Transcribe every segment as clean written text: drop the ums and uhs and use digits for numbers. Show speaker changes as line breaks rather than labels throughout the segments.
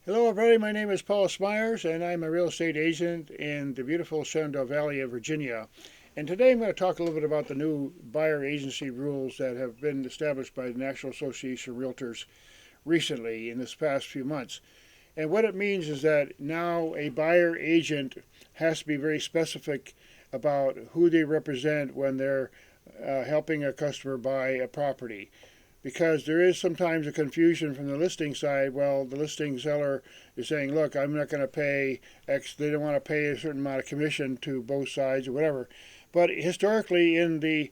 Hello everybody, my name is Paul Smyers and I'm a real estate agent in the beautiful Shenandoah Valley of Virginia. And today I'm going to talk a little bit about the new buyer agency rules that have been established by the National Association of Realtors recently in this past few months. And what it means is that now a buyer agent has to be very specific about who they represent when they're helping a customer buy a property, because there is sometimes a confusion from the listing side. Well, the listing seller is saying, look, I'm not going to pay X. They don't want to pay a certain amount of commission to both sides or whatever. But historically in the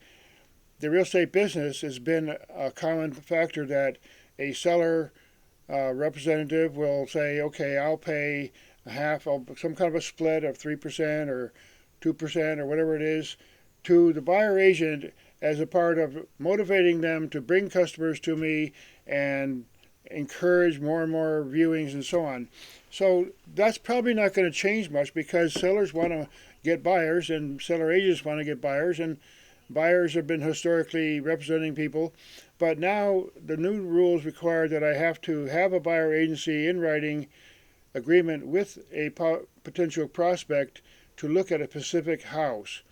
real estate business has been a common factor that a seller representative will say, okay, I'll pay a half, some kind of a split of 3% or 2% or whatever it is to the buyer agent as a part of motivating them to bring customers to me and encourage more and more viewings and so on. So that's probably not going to change much because sellers want to get buyers and seller agents want to get buyers, and buyers have been historically representing people. But now the new rules require that I have to have a buyer agency in writing agreement with a potential prospect to look at a specific house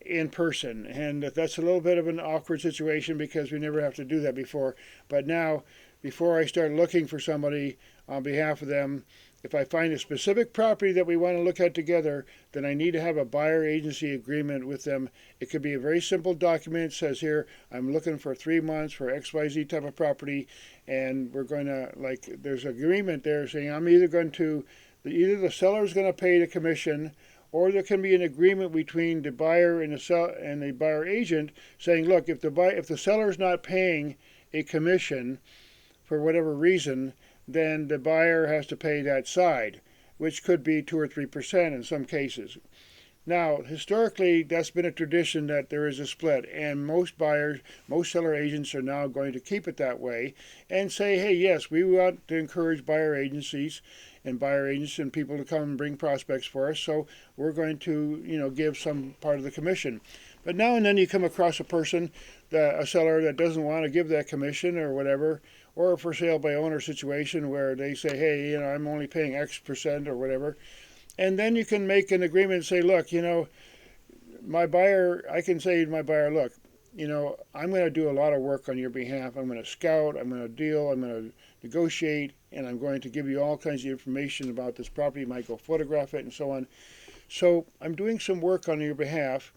in person. And that's a little bit of an awkward situation because we never have to do that before. But now, before I start looking for somebody on behalf of them, if I find a specific property that we want to look at together, then I need to have a buyer agency agreement with them. It could be a very simple document. It says here, I'm looking for 3 months for XYZ type of property, and we're going to, there's an agreement there saying I'm either the seller is going to pay the commission, or there can be an agreement between the buyer and the buyer agent saying, look, if the seller is not paying a commission for whatever reason, then the buyer has to pay that side, which could be 2 or 3% in some cases. Now, historically, that's been a tradition that there is a split, and most seller agents are now going to keep it that way and say, hey, yes, we want to encourage buyer agencies and buyer agents and people to come and bring prospects for us, so we're going to, give some part of the commission. But now and then you come across a seller that doesn't want to give that commission or whatever, or a for sale by owner situation where they say, hey, I'm only paying X% or whatever. And then you can make an agreement and say, look, I can say to my buyer, look, I'm going to do a lot of work on your behalf. I'm going to scout, I'm going to deal, I'm going to negotiate, and I'm going to give you all kinds of information about this property. You might go photograph it and so on. So I'm doing some work on your behalf,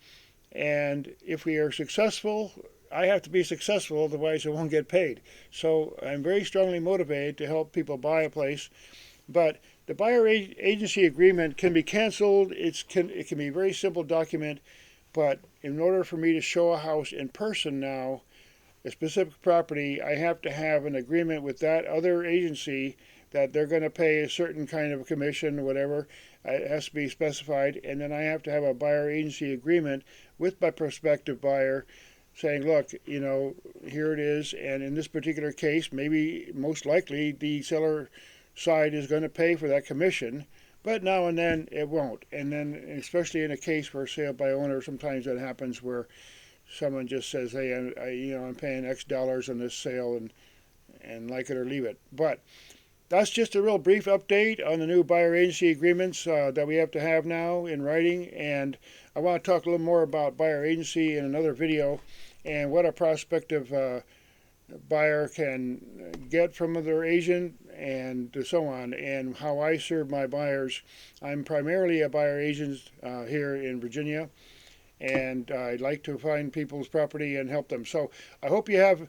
and if we are successful, I have to be successful, otherwise I won't get paid. So I'm very strongly motivated to help people buy a place. But the buyer agency agreement can be canceled. It can be a very simple document, but in order for me to show a house in person now, a specific property, I have to have an agreement with that other agency that they're going to pay a certain kind of commission or whatever. It has to be specified, and then I have to have a buyer agency agreement with my prospective buyer saying, look, here it is, and in this particular case, maybe most likely the seller side is going to pay for that commission, but now and then it won't. And then, especially in a case where sale by owner, sometimes that happens where someone just says, hey, I'm paying X dollars on this sale, and like it or leave it. But that's just a real brief update on the new buyer agency agreements that we have to have now in writing. And I want to talk a little more about buyer agency in another video and what a prospective buyer can get from their agent and so on, and how I serve my buyers. I'm primarily a buyer agent here in Virginia, and I'd like to find people's property and help them. So I hope you have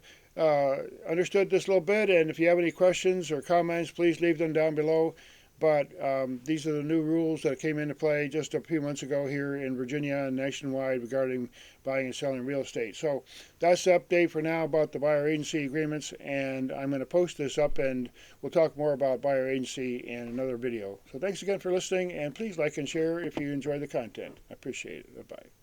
understood this a little bit, and if you have any questions or comments, please leave them down below. But these are the new rules that came into play just a few months ago here in Virginia and nationwide regarding buying and selling real estate. So that's the update for now about the buyer agency agreements, and I'm going to post this up, and we'll talk more about buyer agency in another video. So thanks again for listening, and please like and share if you enjoy the content. I appreciate it. Bye-bye.